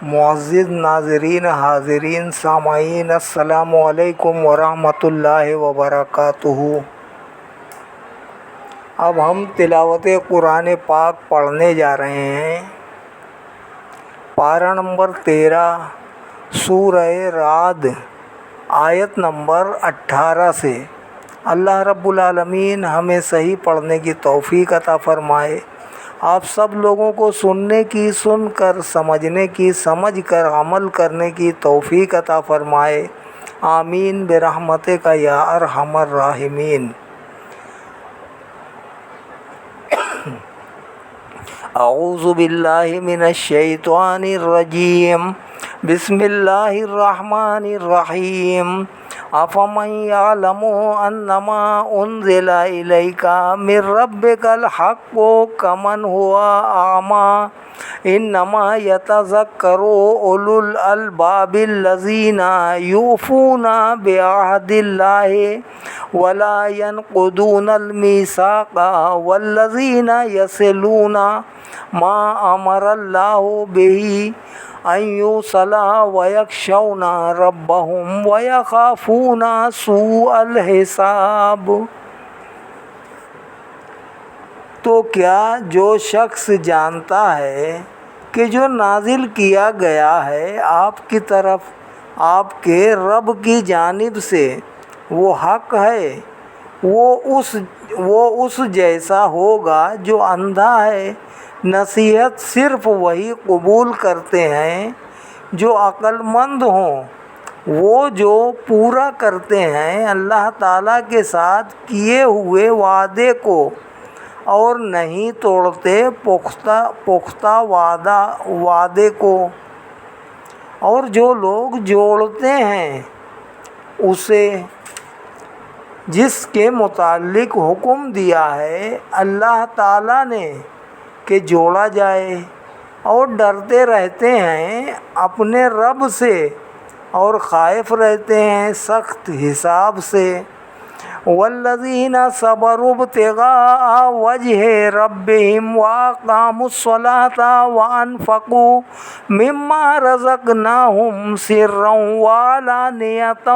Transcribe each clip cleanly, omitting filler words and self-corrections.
معزز ناظرین، حاضرین، سامعین، السلام علیکم ورحمۃ اللہ وبرکاتہ۔ اب ہم تلاوت قرآن پاک پڑھنے جا رہے ہیں۔ پارہ نمبر 13 سورہ رعد، آیت نمبر 18 سے۔ اللہ رب العالمین ہمیں صحیح پڑھنے کی توفیق عطا فرمائے، آپ سب لوگوں کو سننے کی سن کر، سمجھنے کی سمجھ کر، عمل کرنے کی توفیق عطا فرمائے، آمین برحمتک یا ارحم الراحمین۔ اعوذ باللہ من الشیطان الرجیم، بسم اللہ الرحمن الرحیم۔ افمن یعلم انما انزل الیک من ربک الحق کمن هو اعمی انما یتذکر اولو الالباب الذین یوفون بعہد اللہ ولا ینقضون المیثاق والذین یصلون ما امر اللہ بہ ان یوصل ویخشون ربهم ویخافون سوء الحساب۔ تو کیا جو شخص جانتا ہے کہ جو نازل کیا گیا ہے آپ کی طرف آپ کے رب کی جانب سے وہ حق ہے، وہ اس جیسا ہوگا جو اندھا ہے۔ نصیحت صرف وہی قبول کرتے ہیں جو عقل مند ہوں، وہ جو پورا کرتے ہیں اللہ تعالیٰ کے ساتھ کیے ہوئے وعدے کو اور نہیں توڑتے پختہ وعدے کو، اور جو لوگ جوڑتے ہیں اسے جس کے متعلق حکم دیا ہے اللہ تعالیٰ نے کہ جوڑا جائے، اور ڈرتے رہتے ہیں اپنے رب سے اور خائف رہتے ہیں سخت حساب سے۔ والذین صبروا ابتغاء وجہ ربهم واقاموا الصلاة وانفقوا مما رزقناهم سرا وعلانیة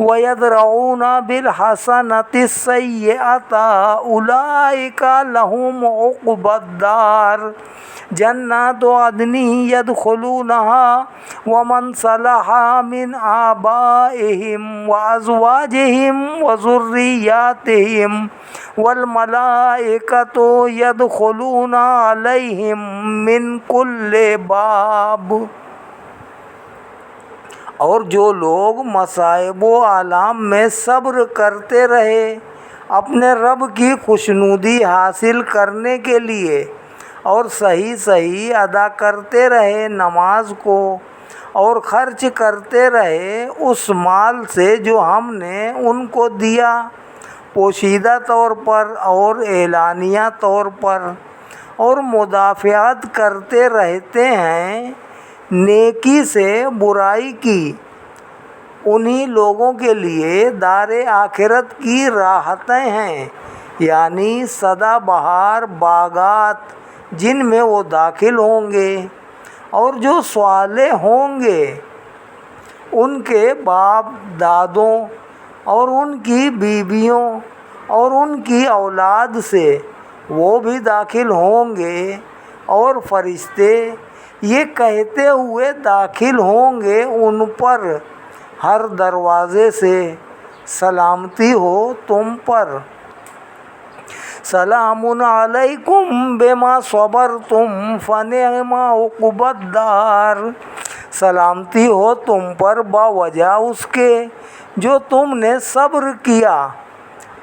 ویدرؤون بالحسنة السیئة اولئک لهم عقبی الدار جنات عدن يدخلونها ومن صلح من آبائهم وأزواجهم وذرياتهم والملائكة يدخلون عليهم من كل باب۔ اور جو لوگ مصائب و آلام میں صبر کرتے رہے اپنے رب کی خوشنودی حاصل کرنے کے لیے، اور صحیح ادا کرتے رہے نماز کو، اور خرچ کرتے رہے اس مال سے جو ہم نے ان کو دیا، پوشیدہ طور پر اور اعلانیہ طور پر، اور مدافعت کرتے رہتے ہیں نیکی سے برائی کی، انہی لوگوں کے لیے دار آخرت کی راحتیں ہیں، یعنی سدا بہار باغات جن میں وہ داخل ہوں گے، اور جو صالح ہوں گے ان کے باپ دادوں اور ان کی بیویوں اور ان کی اولاد سے وہ بھی داخل ہوں گے، اور فرشتے یہ کہتے ہوئے داخل ہوں گے ان پر ہر دروازے سے، سلامتی ہو تم پر، سلام علیکم بما صبرتم فنعم عقبی الدار، سلامتی ہو تم پر باوجہ اس کے جو تم نے صبر کیا،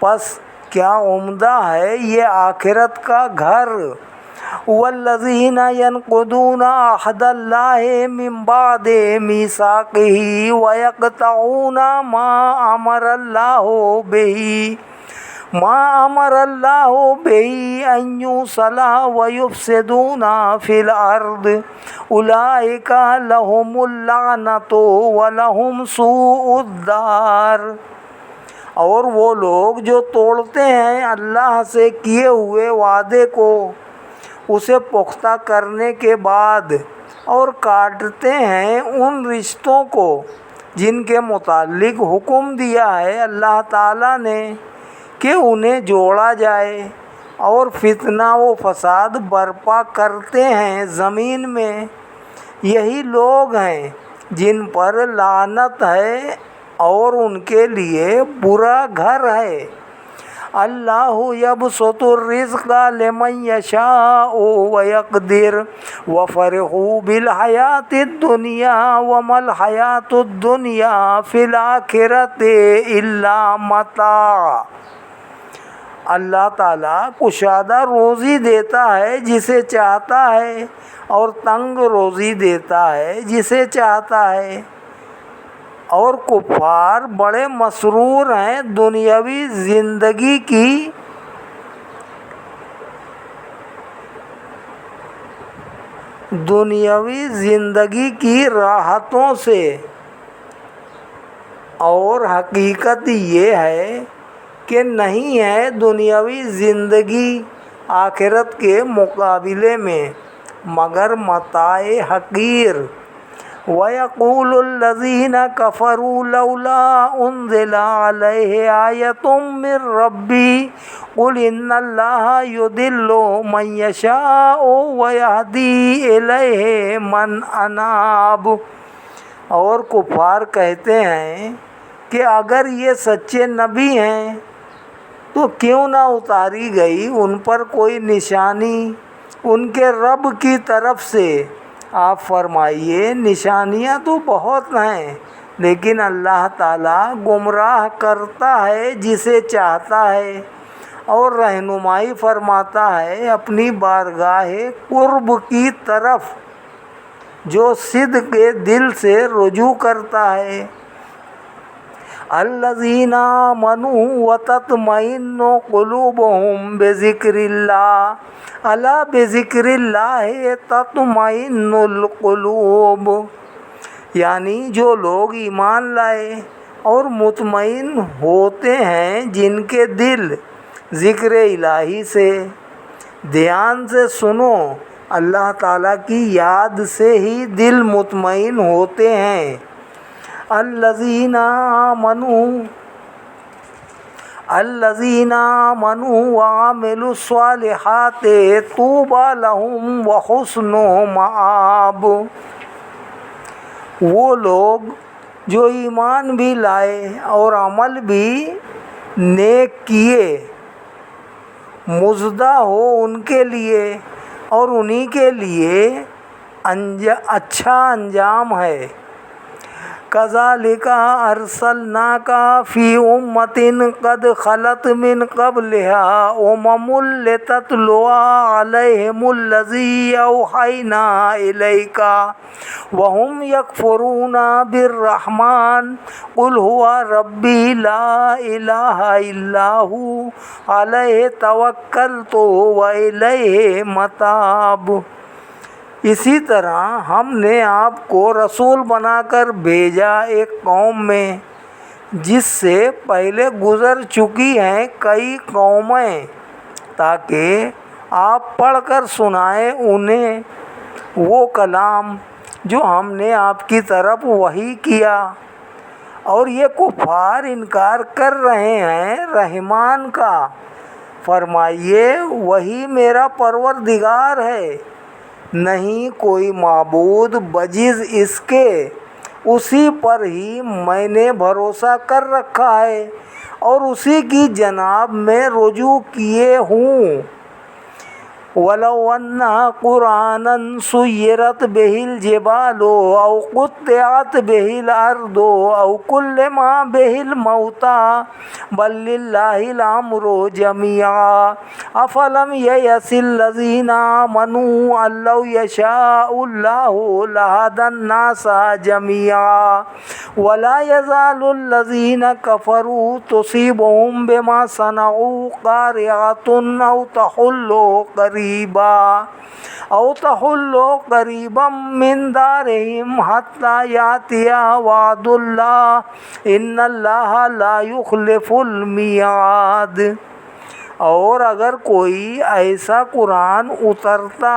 پس کیا عمدہ ہے یہ آخرت کا گھر۔ والذین ینقضون عہد اللہ من بعد میثاقہ ویقطعون ما امر اللہ بہ ان یوصل ویفسدون فی الارض اولئک لہم اللعنۃ ولہم سوء الدار۔ اور وہ لوگ جو توڑتے ہیں اللہ سے کیے ہوئے وعدے کو اسے پختہ کرنے کے بعد اور کاٹتے ہیں ان رشتوں کو جن کے متعلق حکم دیا ہے اللہ تعالیٰ نے کہ انہیں جوڑا جائے، اور فتنہ و فساد برپا کرتے ہیں زمین میں۔ یہی لوگ ہیں جن پر لعنت ہے اور ان کے لیے برا گھر ہے۔ اللہ یبسط الرزق لمن یشاء ویقدر وفرحوا بالحیاۃ الدنیا وما الحیاۃ الدنیا فی الآخرۃ الا متاع۔ اللہ تعالیٰ کشادہ روزی دیتا ہے جسے چاہتا ہے اور تنگ روزی دیتا ہے جسے چاہتا ہے، اور کفار بڑے مسرور ہیں دنیاوی زندگی کی راحتوں سے، اور حقیقت یہ ہے کہ نہیں ہے دنیاوی زندگی آخرت کے مقابلے میں مگر متاع حقیر۔ وَيَقُولُ الَّذِينَ كَفَرُوا لَوْلَا أُنزِلَ عَلَيْهِ آيَةٌ مِّن رَّبِّهِ قُلْ إِنَّ اللَّهَ يُضِلُّ مَن يَشَاءُ وَيَهْدِي إِلَيْهِ مَنْ أَنَابَ۔ اور کفار کہتے ہیں کہ اگر یہ سچے نبی ہیں تو کیوں نہ اتاری گئی ان پر کوئی نشانی ان کے رب کی طرف سے۔ آپ فرمائیے نشانیاں تو بہت ہیں، لیکن اللہ تعالیٰ گمراہ کرتا ہے جسے چاہتا ہے اور رہنمائی فرماتا ہے اپنی بارگاہ قرب کی طرف جو صدق کے دل سے رجوع کرتا ہے۔ الذین آمنوا وتطمئن قلوبهم بذکر اللہ الا بذکر اللہ تطمئن القلوب۔ یعنی جو لوگ ایمان لائے اور مطمئن ہوتے ہیں جن کے دل ذکر الہی سے۔ دھیان سے سنو، اللہ تعالیٰ کی یاد سے ہی دل مطمئن ہوتے ہیں۔ الذین آمنوا وعملوا الصالحات طوبی لہم وحسن مآب۔ وہ لوگ جو ایمان بھی لائے اور عمل بھی نیک کیے، مزدہ ہو ان کے لیے اور انہی کے لیے اچھا انجام ہے۔ کذالک ارسلناک فی امۃ قد خلت من قبلها امم لتتلو علیہم الذی اوحینا الیک وهم یکفرون بالرحمن قل هو ربی لا الہ الا هو علیہ توکلت والیہ متاب۔ اسی طرح ہم نے آپ کو رسول بنا کر بھیجا ایک قوم میں جس سے پہلے گزر چکی ہیں کئی قومیں، تاکہ آپ پڑھ کر سنائیں انہیں وہ کلام جو ہم نے آپ کی طرف وحی کیا۔ اور یہ کفار انکار کر رہے ہیں رحمان کا۔ فرمائیے وہی میرا پروردگار ہے، نہیں کوئی معبود بجز اس کے، اسی پر ہی میں نے بھروسہ کر رکھا ہے اور اسی کی جناب میں رجوع کیے ہوں۔ وَلَوْ أَنَّ قُرْآنًا سُيِّرَتْ بِهِ الْجِبَالُ أَوْ قُطِّعَتْ بِهِ الْأَرْضُ أَوْ كُلِّمَ بِهِ الْمَوْتَىٰ بَل لِّلَّهِ الْأَمْرُ جَمِيعًا أَفَلَمْ يَيْأَسِ الَّذِينَ آمَنُوا أَن لَّوْ يَشَاءُ اللَّهُ لَهَدَى النَّاسَ جَمِيعًا وَلَا يَزَالُ الَّذِينَ كَفَرُوا تُصِيبُهُم بِمَا صَنَعُوا قَارِعَةٌ أو تحل قریبا من دارهم حتى یأتی وعد اللہ ان اللہ لا یخلف المیعاد۔ اور اگر کوئی ایسا قرآن اترتا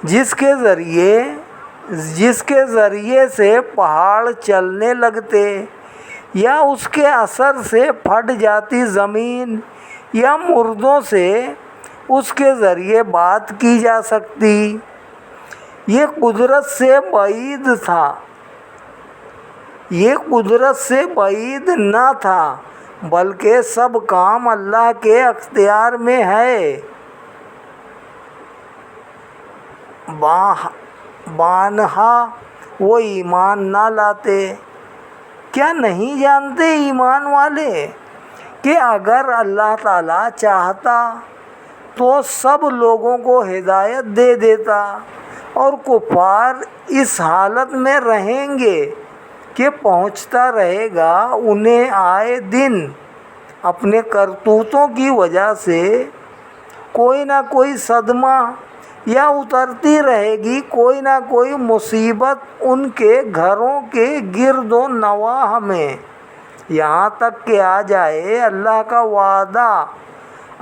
جس کے ذریعے سے پہاڑ چلنے لگتے، یا اس کے اثر سے پھٹ جاتی زمین، یا مردوں سے اس کے ذریعے بات کی جا سکتی۔ یہ قدرت سے بعید تھا، یہ قدرت سے بعید نہ تھا، بلکہ سب کام اللہ کے اختیار میں ہے۔ بانہا وہ ایمان نہ لاتے۔ کیا نہیں جانتے ایمان والے کہ اگر اللہ تعالیٰ چاہتا تو سب لوگوں کو ہدایت دے دیتا، اور کفار اس حالت میں رہیں گے کہ پہنچتا رہے گا انہیں آئے دن اپنے کرتوتوں کی وجہ سے کوئی نہ کوئی صدمہ، یا اترتی رہے گی کوئی نہ کوئی مصیبت ان کے گھروں کے گرد و نواح میں، یہاں تک کہ آ جائے اللہ کا وعدہ،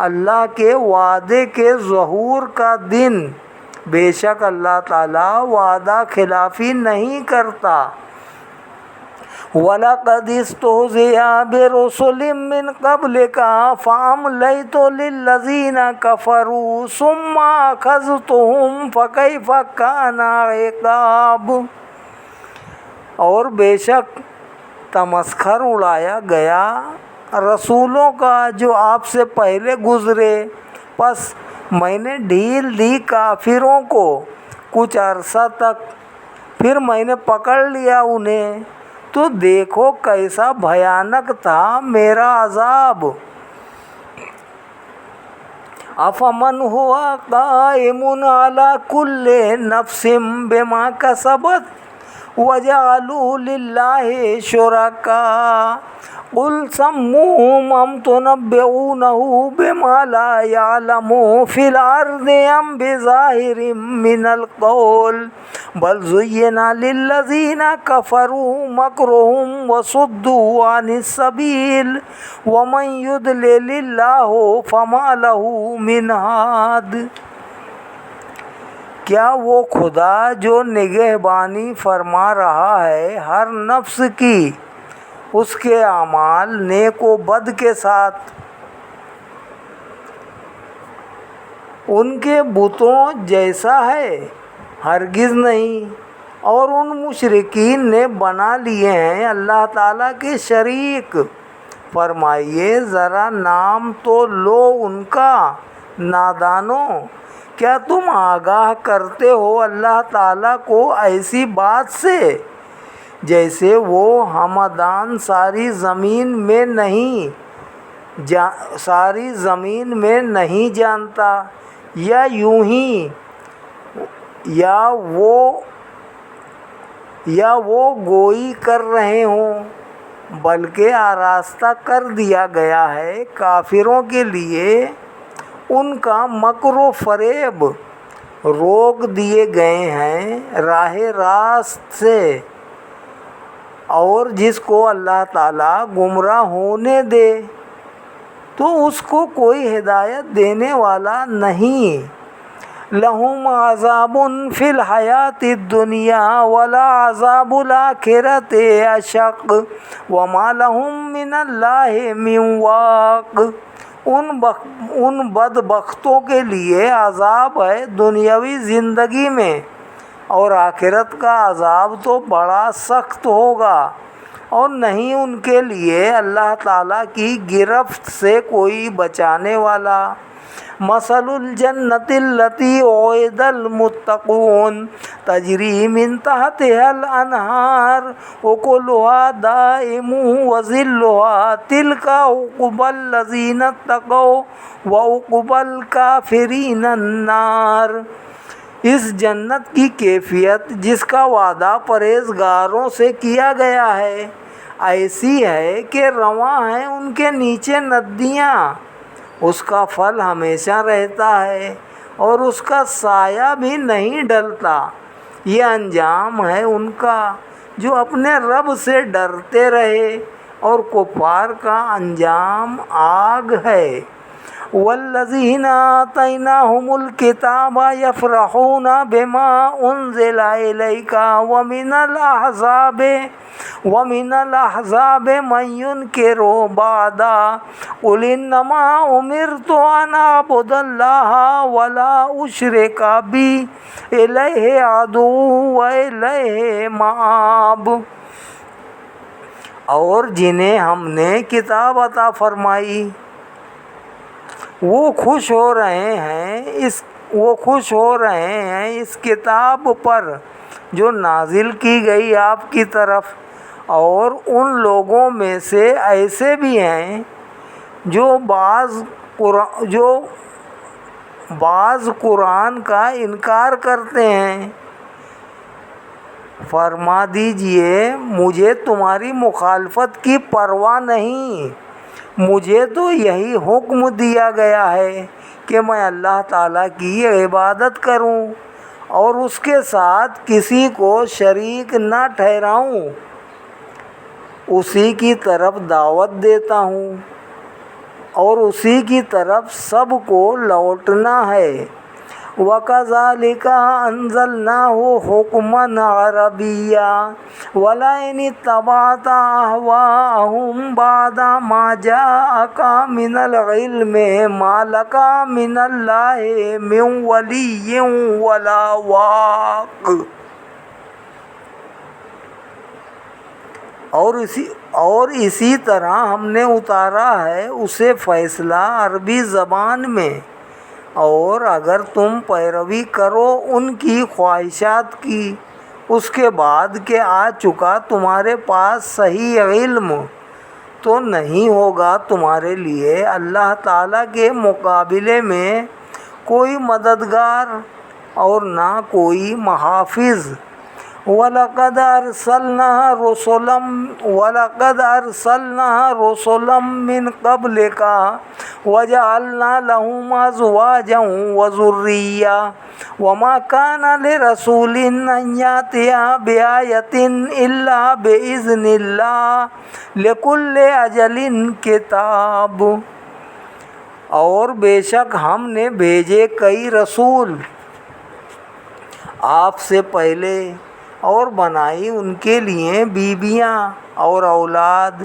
اللہ کے وعدے کے ظہور کا دن۔ بے شک اللہ تعالیٰ وعدہ خلافی نہیں کرتا۔ وَلَقَدِ اسْتُهْزِئَ بِرُسُلٍ مِّن قَبْلِكَ فَأَمْلَيْتُ لِلَّذِينَ كَفَرُوا ثُمَّ أَخَذْتُهُمْ فَكَيْفَ كَانَ عِقَابِ۔ اور بے شک تمسخر اڑایا گیا رسولوں کا جو آپ سے پہلے گزرے، پس میں نے ڈھیل دی کافروں کو کچھ عرصہ تک، پھر میں نے پکڑ لیا انہیں، تو دیکھو کیسا بھیانک تھا میرا عذاب۔ افمن هو قائم على كل نفس بما كسبت وجعلوا لله شركاء قل سموهم ام تنبئونه بما لا يعلم في الارض ام بظاهر من القول بل زين للذين كفروا مكرهم وصدوا عن السبيل ومن يضلل الله فما له من هاد۔ کیا وہ خدا جو نگہبانی فرما رہا ہے ہر نفس کی، اس کے اعمال نیک و بد کے ساتھ، ان کے بتوں جیسا ہے؟ ہرگز نہیں۔ اور ان مشرکین نے بنا لیے ہیں اللہ تعالیٰ کے شریک۔ فرمائیے ذرا نام تو لو ان کا، نادانوں، کیا تم آگاہ کرتے ہو اللہ تعالیٰ کو ایسی بات سے جیسے وہ ہمدان ساری زمین میں نہیں جانتا، یا یوں ہی یا وہ گوئی کر رہے ہوں، بلکہ آراستہ کر دیا گیا ہے کافروں کے لیے ان کا مکر و فریب، روک دیے گئے ہیں راہ راست سے، اور جس کو اللہ تعالیٰ گمراہ ہونے دے تو اس کو کوئی ہدایت دینے والا نہیں۔ لہم عذاب فی الحیات الدنیا ولعذاب الآخرۃ اشق وما لہم من اللہ من واق۔ ان بدبختوں کے لیے عذاب ہے دنیاوی زندگی میں، اور آخرت کا عذاب تو بڑا سخت ہوگا، اور نہیں ان کے لیے اللہ تعالیٰ کی گرفت سے کوئی بچانے والا۔ مثل الجنت التي وعد المتقون تجری من تحتها الانہار اکلها دائم وظلها تلك عقبى الذین اتقوا وعقبى الکافرین النار۔ اس جنت کی کیفیت جس کا وعدہ پرہیزگاروں سے کیا گیا ہے ایسی ہے کہ رواں ہیں ان کے نیچے ندیاں، اس کا پھل ہمیشہ رہتا ہے اور اس کا سایہ بھی نہیں ڈلتا۔ یہ انجام ہے ان کا جو اپنے رب سے ڈرتے رہے، اور کفار کا انجام آگ ہے۔ والذین آتیناہم الکتاب یفرحون بما انزل الیک ومن الاحزاب من ينکر بعدا قل انما امرت ان اعبد اللہ ولا اشرک به الیہ ادعو والیہ مآب۔ اور جنہیں ہم نے کتاب عطا فرمائی وہ خوش ہو رہے ہیں اس کتاب پر جو نازل کی گئی آپ کی طرف، اور ان لوگوں میں سے ایسے بھی ہیں جو بعض قرآن کا انکار کرتے ہیں۔ فرما دیجئے مجھے تمہاری مخالفت کی پرواہ نہیں، مجھے تو یہی حکم دیا گیا ہے کہ میں اللہ تعالیٰ کی عبادت کروں اور اس کے ساتھ کسی کو شریک نہ ٹھہراؤں، اسی کی طرف دعوت دیتا ہوں اور اسی کی طرف سب کو لوٹنا ہے۔ وَكَذَلِكَ أَنزَلْنَاهُ حُكْمًا عَرَبِيًّا وَلَئِنِ اتَّبَعْتَ أَهْوَاءَهُمْ بَعْدَ مَا جَاءَكَ مِنَ الْعِلْمِ مَا لَكَ مِنَ اللَّهِ مِنْ وَلِيٍّ وَلَا وَاقٍ۔ اور اسی طرح ہم نے اتارا ہے اسے فیصلہ عربی زبان میں، اور اگر تم پیروی کرو ان کی خواہشات کی اس کے بعد کہ آ چکا تمہارے پاس صحیح علم، تو نہیں ہوگا تمہارے لیے اللہ تعالیٰ کے مقابلے میں کوئی مددگار اور نہ کوئی محافظ۔ وَلَقَدْ أَرْسَلْنَا رُسُلًا مِّن قَبْلِكَ وَجَعَلْنَا لَهُمْ أَزْوَاجًا وَذُرِّيَّةً وَمَا كَانَ لِرَسُولٍ أَن يَأْتِيَ بِآيَةٍ إِلَّا بِإِذْنِ اللَّهِ لِكُلِّ أَجَلٍ كِتَابٌ۔ اور بے شک ہم نے بھیجے کئی رسول آپ سے پہلے اور بنائی ان کے لیے بیویاں اور اولاد،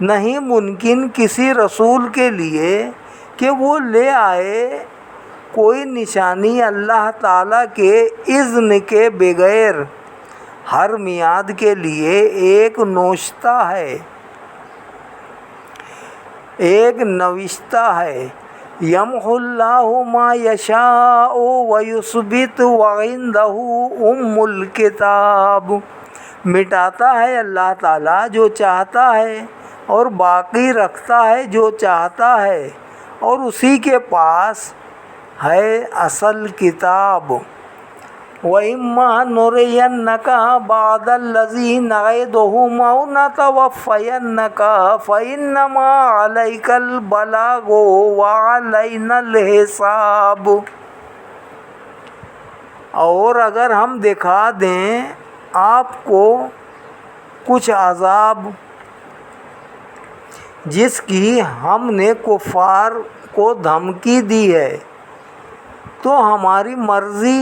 نہیں ممکن کسی رسول کے لیے کہ وہ لے آئے کوئی نشانی اللہ تعالیٰ کے اذن کے بغیر۔ ہر میعاد کے لیے ایک نوشتہ ہے۔ یمحو اللہ ما یشاء ویثبت وعنده ام الکتاب۔ مٹاتا ہے اللہ تعالیٰ جو چاہتا ہے اور باقی رکھتا ہے جو چاہتا ہے، اور اسی کے پاس ہے اصل کتاب۔ وَإِمَّا نُرِيَنَّكَ بَعْضَ الَّذِي نَعِدُهُمْ أَوْ نَتَوَفَّيَنَّكَ فَإِنَّمَا عَلَيْكَ الْبَلَاغُ وَعَلَيْنَا الْحِسَابُ۔ اور اگر ہم دکھا دیں آپ کو کچھ عذاب جس کی ہم نے کفار کو دھمکی دی ہے، تو ہماری مرضی،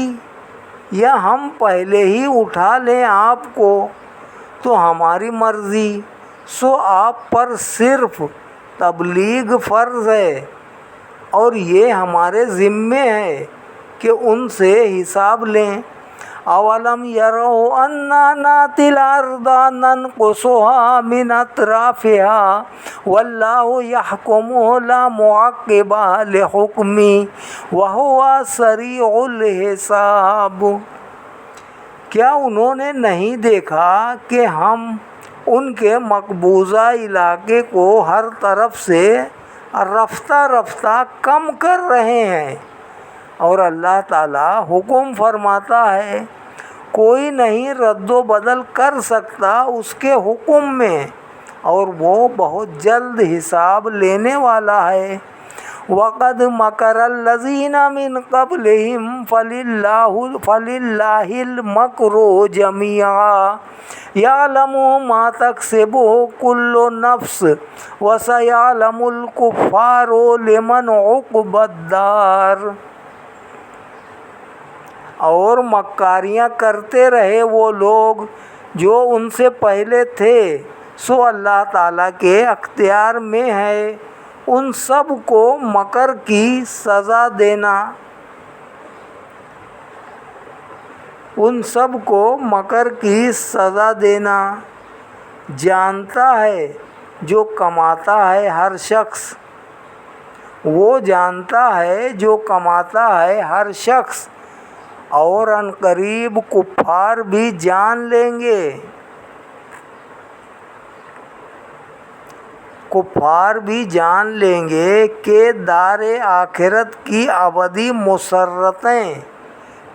یا ہم پہلے ہی اٹھا لیں آپ کو تو ہماری مرضی، سو آپ پر صرف تبلیغ فرض ہے، اور یہ ہمارے ذمے ہے کہ ان سے حساب لیں۔ اولم یروا انا ناتی الارض ننقصها من اطرافها واللہ یحکم لا معقب لحکمہ وہو سریع الحساب۔ کیا انہوں نے نہیں دیکھا کہ ہم ان کے مقبوضہ علاقے کو ہر طرف سے رفتہ رفتہ کم کر رہے ہیں، اور اللہ تعالیٰ حکم فرماتا ہے، کوئی نہیں رد و بدل کر سکتا اس کے حکم میں، اور وہ بہت جلد حساب لینے والا ہے۔ وقد مکر الذین من قبلہم فللہ المکر جمیعا یعلم ما تکسب کل نفس وسیعلم الکفار لمن عقبی الدار۔ اور مکاریاں کرتے رہے وہ لوگ جو ان سے پہلے تھے، سو اللہ تعالیٰ کے اختیار میں ہے ان سب کو مکر کی سزا دینا، ان سب کو مکر کی سزا دینا۔ جانتا ہے جو کماتا ہے ہر شخص، وہ جانتا ہے جو کماتا ہے ہر شخص، اور ان قریب کفار بھی جان لیں گے، کفار بھی جان لیں گے کہ دار آخرت کی ابدی مسرتیں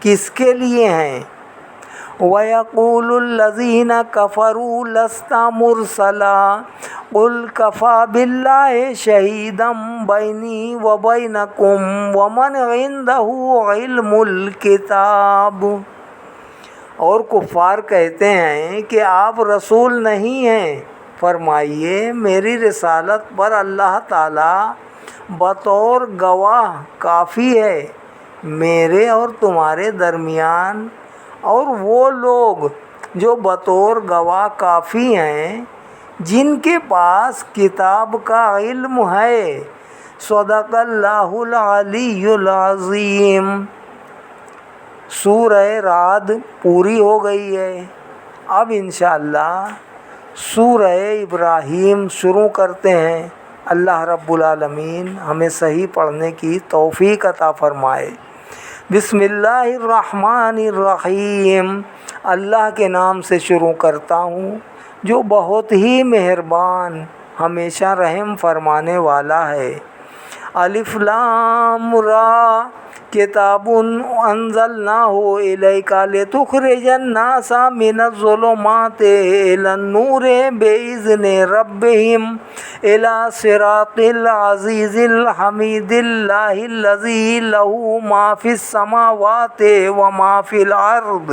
کس کے لیے ہیں۔ وَيَقُولُ الَّذِينَ كَفَرُوا لَسْتَ مُرْسَلًا قُلْ كَفَى بِاللَّهِ شَهِيدًا بَيْنِي وَبَيْنَكُمْ وَمَنْ عِندَهُ عِلْمُ الْكِتَابِ۔ اور کفار کہتے ہیں کہ آپ رسول نہیں ہیں، فرمائیے میری رسالت پر اللہ تعالیٰ بطور گواہ کافی ہے میرے اور تمہارے درمیان، اور وہ لوگ جو بطور گواہ کافی ہیں جن کے پاس کتاب کا علم ہے۔ صدق اللہ العلی العظیم۔ سورہ رعد پوری ہو گئی ہے، اب انشاءاللہ سورہ ابراہیم شروع کرتے ہیں۔ اللہ رب العالمین ہمیں صحیح پڑھنے کی توفیق عطا فرمائے۔ بسم اللہ الرحمن الرحیم۔ اللہ کے نام سے شروع کرتا ہوں جو بہت ہی مہربان ہمیشہ رحم فرمانے والا ہے۔ الف لام را کتاب انزلناہ الیک لتخرج الناس من الظلمات الی النور باذن ربہم الی صراط العزیز الحمید اللہ الذی لہ ما فی السماوات وما فی الارض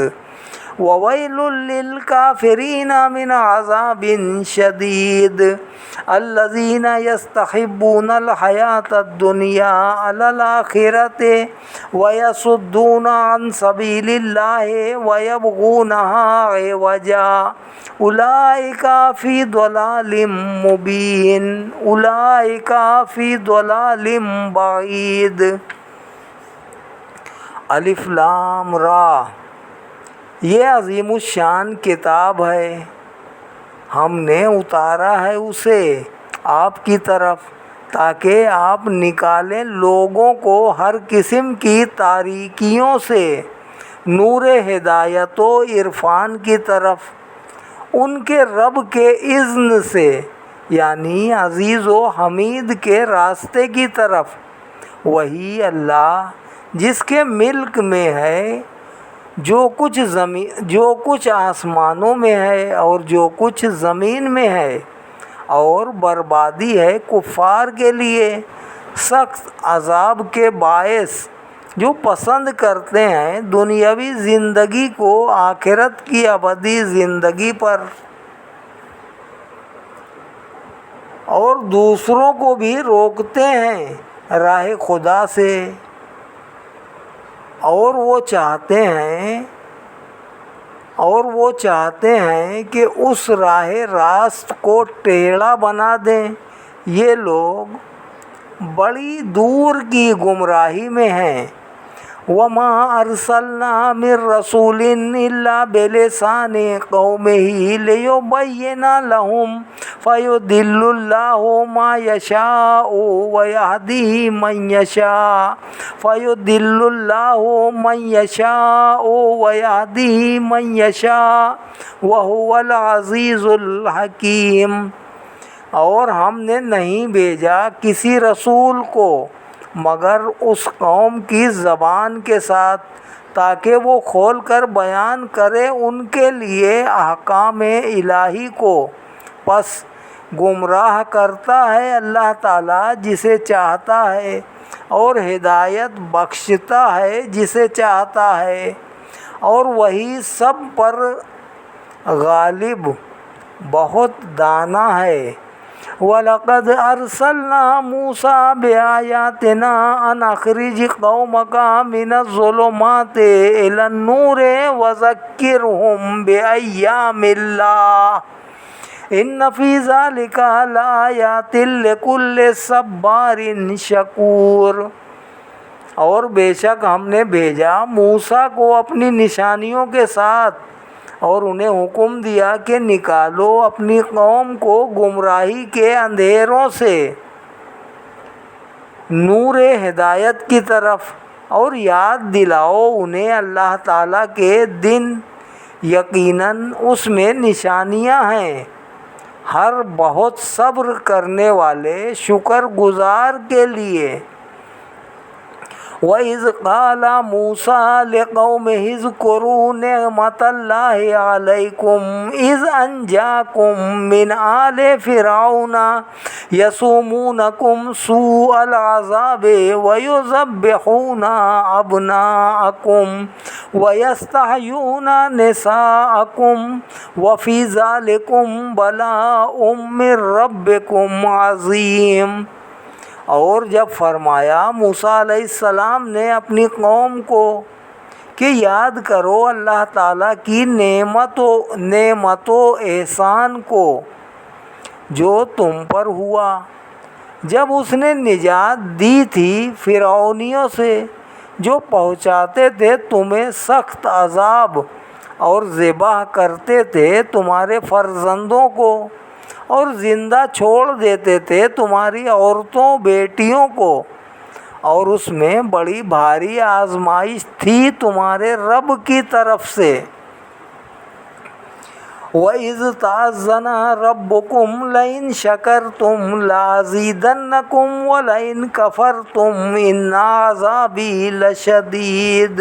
وویل للکافرین من عذاب شدید الذین یستحبون الحیاۃ الدنیا علی الآخرۃ ویصدون عن سبیل اللہ ویبغونہا عوجا اولئک فی ضلال مبین اولئک فی ضلال بعید۔ الف لام را، یہ عظیم الشان کتاب ہے، ہم نے اتارا ہے اسے آپ کی طرف تاکہ آپ نکالیں لوگوں کو ہر قسم کی تاریکیوں سے نور ہدایت و عرفان کی طرف ان کے رب کے اذن سے، یعنی عزیز و حمید کے راستے کی طرف۔ وہی اللہ جس کے ملک میں ہے جو کچھ آسمانوں میں ہے اور جو کچھ زمین میں ہے، اور بربادی ہے کفار کے لیے سخت عذاب کے باعث جو پسند کرتے ہیں دنیاوی زندگی کو آخرت کی ابدی زندگی پر، اور دوسروں کو بھی روکتے ہیں راہ خدا سے، اور وہ چاہتے ہیں کہ اس راہ راست کو ٹیڑھا بنا دیں۔ یہ لوگ بڑی دور کی گمراہی میں ہیں۔ وَمَا أَرْسَلْنَا مِن رَّسُولٍ إِلَّا بِلِسَانِ قَوْمِهِ لِيُبَيِّنَ لَهُمْ فَيُضِلُّ اللَّهُ مَا يَشَاءُ وَيَهْدِي مَن يَشَاءُ فَيُضِلُّ اللَّهُ مَن يَشَاءُ وَيَهْدِي مَن يَشَاءُ وَهُوَ الْعَزِيزُ الْحَكِيمُ۔ اور ہم نے نہیں بھیجا کسی رسول کو مگر اس قوم کی زبان کے ساتھ تاکہ وہ کھول کر بیان کرے ان کے لیے احکام الہی کو، پس گمراہ کرتا ہے اللہ تعالیٰ جسے چاہتا ہے اور ہدایت بخشتا ہے جسے چاہتا ہے، اور وہی سب پر غالب بہت دانا ہے۔ وَلَقَدْ أَرْسَلْنَا مُوسَىٰ بِآيَاتِنَا أَنْ أَخْرِجْ قَوْمَكَ مِنَ الظُّلُمَاتِ إِلَى النُّورِ وَذَكِّرْهُم بِأَيَّامِ اللَّهِ إِنَّ فِي ذَلِكَ لَآيَاتٍ لِكُلِّ صَبَّارٍ شَكُورٍ۔ اور بے شک ہم نے بھیجا موسیٰ کو اپنی نشانیوں کے ساتھ اور انہیں حکم دیا کہ نکالو اپنی قوم کو گمراہی کے اندھیروں سے نور ہدایت کی طرف، اور یاد دلاؤ انہیں اللہ تعالیٰ کے دن، یقیناً اس میں نشانیاں ہیں ہر بہت صبر کرنے والے شکر گزار کے لیے۔ وَإِذْ قَالَ مُوسَىٰ لِقَوْمِهِ اذْكُرُوا نِعْمَةَ اللَّهِ عَلَيْكُمْ إِذْ أَنْجَاكُمْ مِنْ آلِ فِرْعَوْنَ يَسُومُونَكُمْ سُوءَ الْعَذَابِ وَيُذَبِّحُونَ أَبْنَاءَكُمْ وَيَسْتَحْيُونَ نِسَاءَكُمْ وَفِي ذَلِكُمْ بَلَاءٌ مِّن رَّبِّكُمْ عَظِيمٌ۔ اور جب فرمایا موسیٰ علیہ السلام نے اپنی قوم کو کہ یاد کرو اللہ تعالیٰ کی نعمت و احسان کو جو تم پر ہوا جب اس نے نجات دی تھی فرعونیوں سے جو پہنچاتے تھے تمہیں سخت عذاب اور ذبح کرتے تھے تمہارے فرزندوں کو اور زندہ چھوڑ دیتے تھے تمہاری عورتوں بیٹیوں کو، اور اس میں بڑی بھاری آزمائش تھی تمہارے رب کی طرف سے۔ وَإِذْ تَأَذَّنَ رَبُّكُمْ لَئِن شَكَرْتُمْ لَأَزِيدَنَّكُمْ وَلَئِن كَفَرْتُمْ إِنَّ عَذَابِي لَشَدِيدٌ۔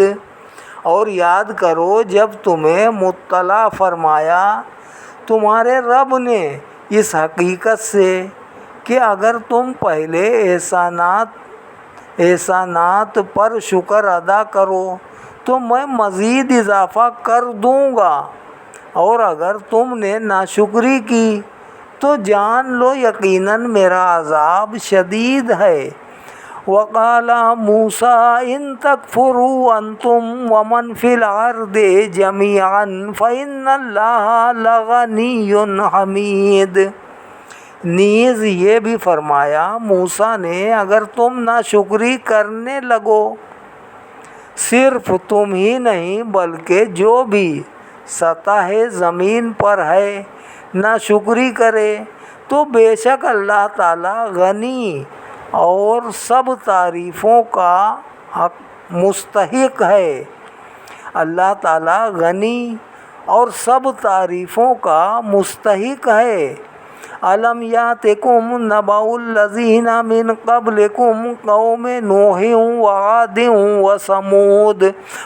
اور یاد کرو جب تمہیں مطلع فرمایا تمہارے رب نے اس حقیقت سے کہ اگر تم پہلے احسانات پر شکر ادا کرو تو میں مزید اضافہ کر دوں گا، اور اگر تم نے ناشکری کی تو جان لو یقیناً میرا عذاب شدید ہے۔ وَقَالَ مُوسَىٰ إِن تَكْفُرُوا أَنْتُمْ وَمَنْ فِي الْأَرْضِ جَمِيعًا فَإِنَّ اللَّهَ لَغَنِيٌّ حَمِيدٌ۔ نیز یہ بھی فرمایا موسیٰ نے اگر تم ناشکری کرنے لگو، صرف تم ہی نہیں بلکہ جو بھی سطح زمین پر ہے ناشکری کرے تو بے شک اللہ تعالیٰ غنی اور سب تعریفوں کا مستحق ہے۔ اللہ تعالیٰ غنی اور سب تعریفوں کا مستحق ہے۔ أَلَمْ يَأْتِكُمْ نَبَأُ الَّذِينَ مِنْ قَبْلِكُمْ قَوْمِ نُوحٍ وَعَادٍ وَثَمُودَ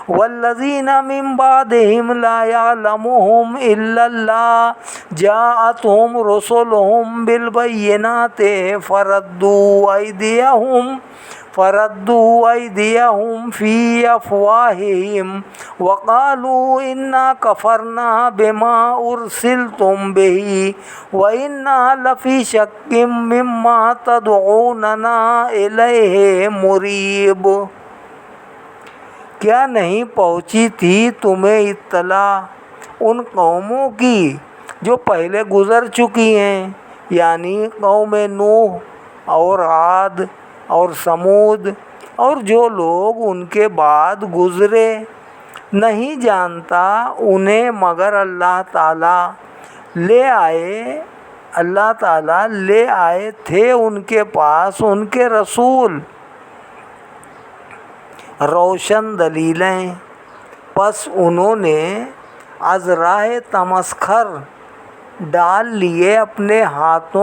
وَالَّذِينَ مِنْ بَعْدِهِمْ لَا يَعْلَمُهُمْ إِلَّا اللَّهُ جَاءَتْهُمْ رُسُلُهُم بِالْبَيِّنَاتِ فردوا أيديهم في أفواههم وقالوا إنا كفرنا بما أرسلتم به وإنا لفي شك مما تدعوننا إليه مريب۔ کیا نہیں پہنچی تھی تمہیں اطلاع ان قوموں کی جو پہلے گزر چکی ہیں، یعنی قوم نوح اور عاد اور سمود، اور جو لوگ ان کے بعد گزرے، نہیں جانتا انہیں مگر اللہ تعالیٰ لے آئے تھے ان کے پاس ان کے رسول روشن دلیلیں، پس انہوں نے از راہ تمسخر ڈال لیے اپنے ہاتھ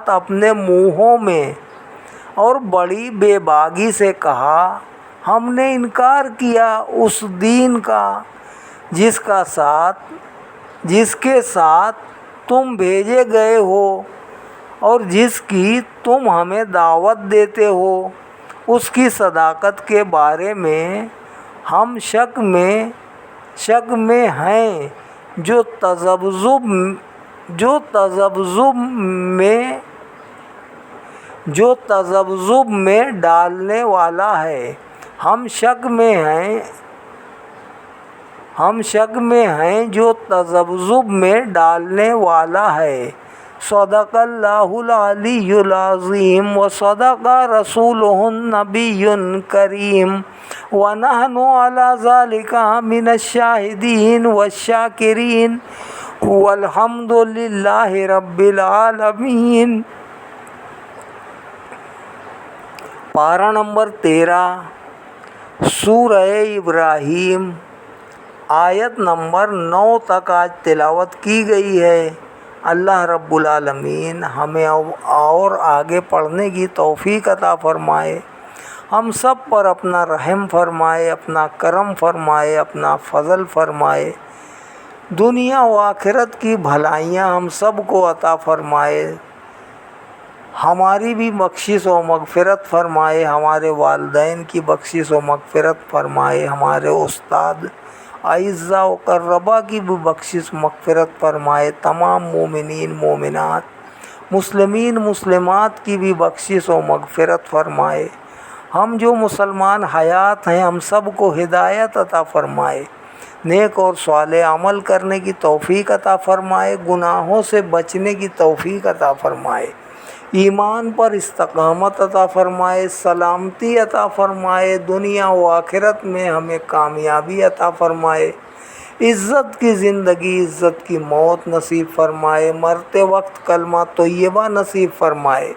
اپنے منہوں میں، اور بڑی بے باکی سے کہا ہم نے انکار کیا اس دین کا جس کے ساتھ تم بھیجے گئے ہو اور جس کی تم ہمیں دعوت دیتے ہو اس کی صداقت کے بارے میں ہم شک میں ہیں۔ جو تذبذب میں ڈالنے والا ہے۔ ہم شک میں ہیں جو تذبذب میں ڈالنے والا ہے۔ صدق اللہ العلی العظیم و صدق رسولہ النبی الکریم ونحن علی ذلک من الشاہدین والشاکرین والحمد للہ رب العالمین۔ پارہ نمبر 13 سورہ ابراہیم، آیت نمبر 9 تک آج تلاوت کی گئی ہے۔ اللہ رب العالمین ہمیں اور آگے پڑھنے کی توفیق عطا فرمائے، ہم سب پر اپنا رحم فرمائے، اپنا کرم فرمائے، اپنا فضل فرمائے، دنیا و آخرت کی بھلائیاں ہم سب کو عطا فرمائے، ہماری بھی بخشش و مغفرت فرمائے، ہمارے والدین کی بخشش و مغفرت فرمائے، ہمارے استاد اعزاء و اقرباء کی بھی بخشش مغفرت فرمائے، تمام مومنین مومنات مسلمین مسلمات کی بھی بخشش و مغفرت فرمائے۔ ہم جو مسلمان حیات ہیں ہم سب کو ہدایت عطا فرمائے، نیک اور صالح عمل کرنے کی توفیق عطا فرمائے، گناہوں سے بچنے کی توفیق عطا فرمائے، ایمان پر استقامت عطا فرمائے، سلامتی عطا فرمائے، دنیا و آخرت میں ہمیں کامیابی عطا فرمائے، عزت کی زندگی عزت کی موت نصیب فرمائے، مرتے وقت کلمہ طیبہ نصیب فرمائے،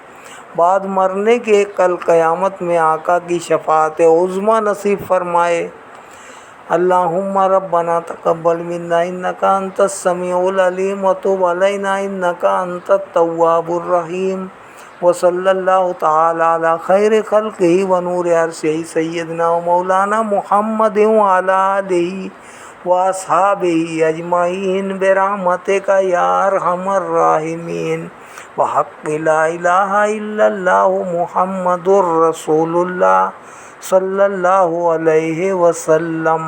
بعد مرنے کے کل قیامت میں آقا کی شفاعت عظمیٰ نصیب فرمائے۔ اللہم ربنا تقبل منا انک انت السمیع العلیم وتب علینا انک انت التواب الرحیم، وصلی اللہ تعالی علی خیر خلقہ ونور عرشہ سیدنا و مولانا محمد وعلی آلہ واصحابہ اجمعین برحمتک یا ارحم الراحمین، بحق لا الہ الا اللہ محمد الرسول اللہ صلی اللہ علیہ وسلم۔